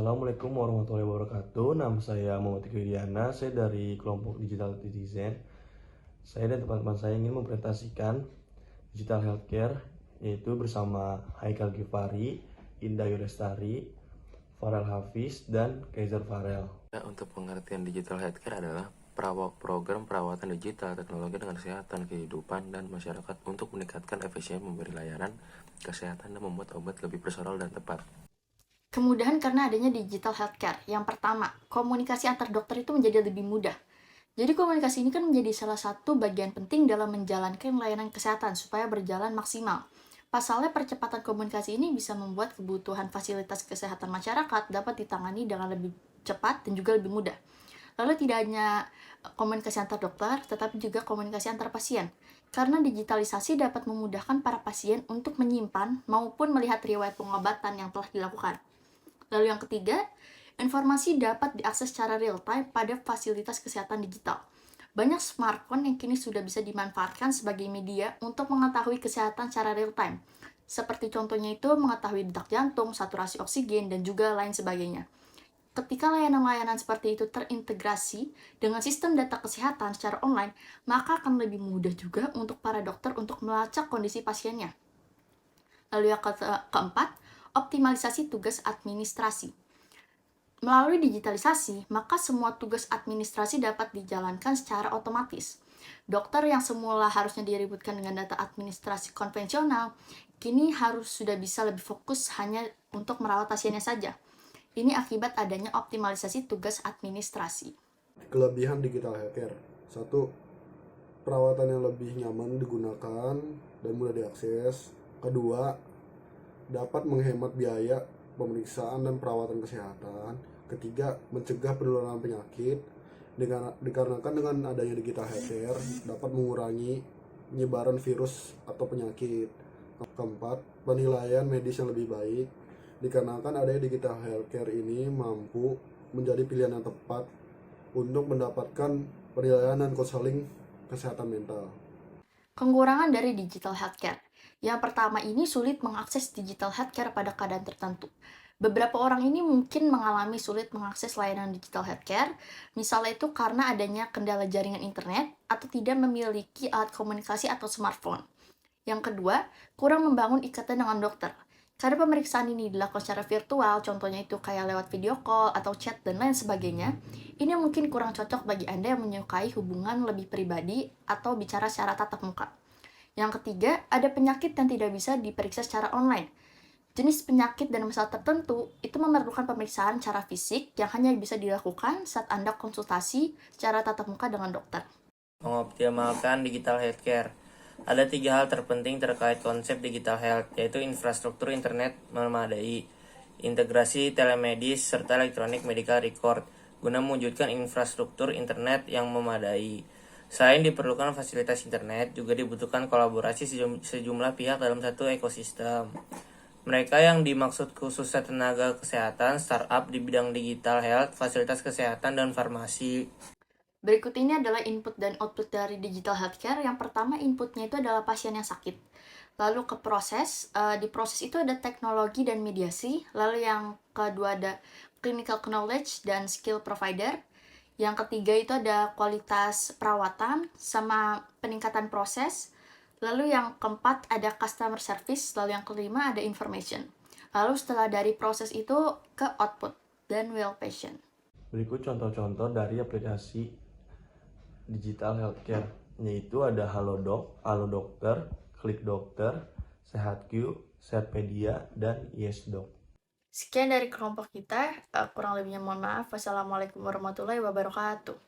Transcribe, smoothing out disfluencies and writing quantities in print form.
Assalamualaikum warahmatullahi wabarakatuh. Nama saya Muhammad Tiki Widiana. Saya dari kelompok Digital Citizen. Saya dan teman-teman saya ingin mempresentasikan digital healthcare, yaitu bersama Haikal Gifari, Indah Yulestari, Farel Hafiz, dan Kaiser Farel. Untuk pengertian digital healthcare adalah program perawatan digital teknologi dengan kesehatan, kehidupan, dan masyarakat untuk meningkatkan efisiensi memberi layanan kesehatan dan membuat obat lebih personal dan tepat. Kemudahan karena adanya digital healthcare. Yang pertama, komunikasi antar dokter itu menjadi lebih mudah. Jadi komunikasi ini kan menjadi salah satu bagian penting dalam menjalankan layanan kesehatan supaya berjalan maksimal. Pasalnya percepatan komunikasi ini bisa membuat kebutuhan fasilitas kesehatan masyarakat dapat ditangani dengan lebih cepat dan juga lebih mudah. Lalu tidak hanya komunikasi antar dokter, tetapi juga komunikasi antar pasien. Karena digitalisasi dapat memudahkan para pasien untuk menyimpan maupun melihat riwayat pengobatan yang telah dilakukan. Lalu yang ketiga, informasi dapat diakses secara real-time pada fasilitas kesehatan digital. Banyak smartphone yang kini sudah bisa dimanfaatkan sebagai media untuk mengetahui kesehatan secara real-time. Seperti contohnya itu mengetahui detak jantung, saturasi oksigen, dan juga lain sebagainya. Ketika layanan-layanan seperti itu terintegrasi dengan sistem data kesehatan secara online, maka akan lebih mudah juga untuk para dokter untuk melacak kondisi pasiennya. Lalu yang keempat, optimalisasi tugas administrasi. Melalui digitalisasi, maka semua tugas administrasi dapat dijalankan secara otomatis. Dokter yang semula harusnya diributkan dengan data administrasi konvensional, kini sudah bisa lebih fokus hanya untuk merawat pasiennya saja. Ini akibat adanya optimalisasi tugas administrasi. Kelebihan digital healthcare. 1. Perawatan yang lebih nyaman digunakan dan mudah diakses. Kedua, dapat menghemat biaya pemeriksaan dan perawatan kesehatan. Ketiga, mencegah penularan penyakit. Dikarenakan dengan adanya digital healthcare dapat mengurangi penyebaran virus atau penyakit. Keempat, penilaian medis yang lebih baik. Dikarenakan adanya digital healthcare ini mampu menjadi pilihan yang tepat untuk mendapatkan penilaian dan konseling kesehatan mental. Kekurangan dari digital healthcare. Yang pertama ini sulit mengakses digital healthcare pada keadaan tertentu. Beberapa orang ini mungkin mengalami sulit mengakses layanan digital healthcare, misalnya itu karena adanya kendala jaringan internet atau tidak memiliki alat komunikasi atau smartphone. Yang kedua, kurang membangun ikatan dengan dokter. Karena pemeriksaan ini dilakukan secara virtual, contohnya itu kayak lewat video call atau chat dan lain sebagainya, ini mungkin kurang cocok bagi Anda yang menyukai hubungan lebih pribadi atau bicara secara tatap muka. Yang ketiga, ada penyakit yang tidak bisa diperiksa secara online. Jenis penyakit dan masalah tertentu itu memerlukan pemeriksaan secara fisik yang hanya bisa dilakukan saat Anda konsultasi secara tatap muka dengan dokter. Mengoptimalkan digital healthcare. Ada 3 hal terpenting terkait konsep digital health, yaitu infrastruktur internet memadai, integrasi telemedis, serta elektronik medical record, guna mewujudkan infrastruktur internet yang memadai. Selain diperlukan fasilitas internet, juga dibutuhkan kolaborasi sejumlah pihak dalam satu ekosistem. Mereka yang dimaksud khususnya tenaga kesehatan, startup di bidang digital health, fasilitas kesehatan, dan farmasi. Berikut ini adalah input dan output dari digital healthcare. Yang pertama, inputnya itu adalah pasien yang sakit. Lalu ke proses, di proses itu ada teknologi dan mediasi. Lalu yang kedua ada clinical knowledge dan skill provider. Yang ketiga itu ada kualitas perawatan sama peningkatan proses. Lalu yang keempat ada customer service. Lalu yang kelima ada information. Lalu setelah dari proses itu ke output dan well patient. Berikut contoh-contoh dari aplikasi digital healthcare, yaitu ada Halodoc, Halodokter, Klik Dokter, SehatQ, Sehatpedia, dan YesDoc. Sekian dari kelompok kita, kurang lebihnya mohon maaf. Wassalamualaikum warahmatullahi wabarakatuh.